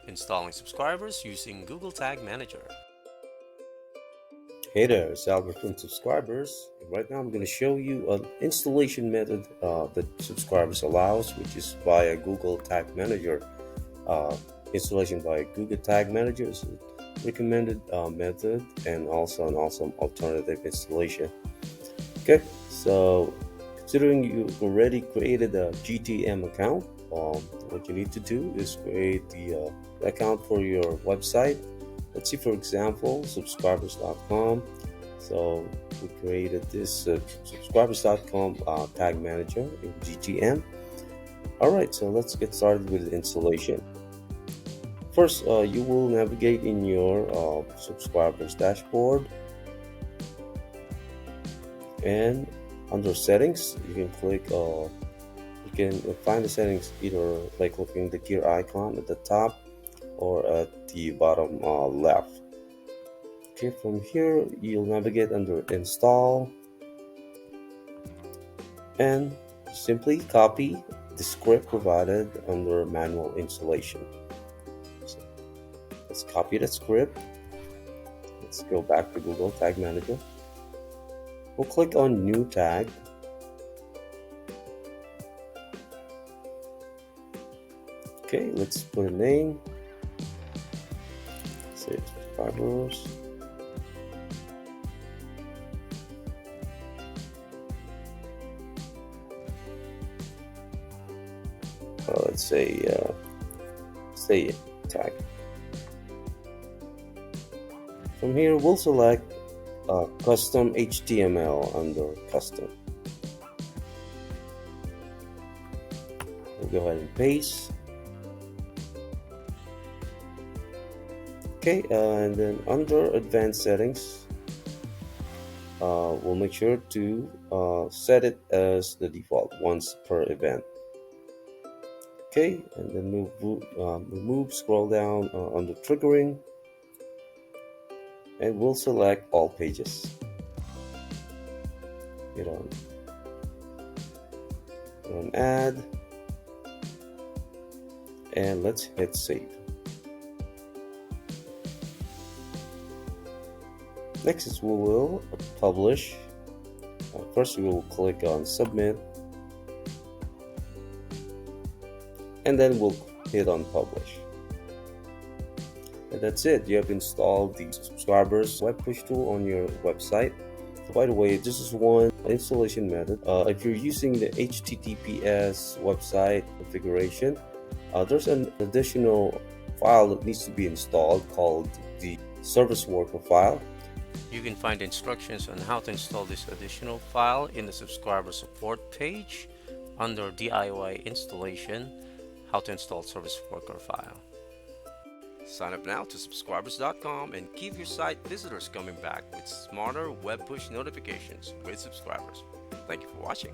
Installing subscribers using Google Tag Manager. Hey there, it's Albert from Subscribers. Right now I'm going to show you an installation method that Subscribers allows, which is via Google Tag Manager. Uh, Installation via Google Tag Manager is a recommended method and also an awesome alternative installation. Okay, so considering you already created a GTM account, what you need to do is create the account for your website. Let's see, for example, subscribers.com. So we created this subscribers.com tag manager in GTM. All right, so let's get started with the installation. First, you will navigate in your subscribers dashboard, and under settings, you can click. You can find the settings either by clicking the gear icon at the top or at the bottom left. Okay, from here you'll navigate under install and simply copy the script provided under manual installation. So let's copy the script. Let's go back to Google Tag Manager. We'll click on new tag. Okay, let's put a name. Say subscribers. Let's say tag. From here, we'll select custom HTML under custom. We'll go ahead and paste. Okay, and then under advanced settings, we'll make sure to set it as the default once per event. Okay, and then remove scroll down under triggering, and we'll select all pages. Hit on add, and let's hit save. Next is we will publish. First we will click on submit, and then we'll hit on publish. And that's it. You have installed the Subscribers web push tool on your website. By the way, this is one installation method. If you're using the HTTPS website configuration, there's an additional file that needs to be installed called the service worker file. You can find instructions on how to install this additional file in the subscriber support page under DIY installation, how to install service worker file. Sign up now to subscribers.com and keep your site visitors coming back with smarter web push notifications with Subscribers. Thank you for watching.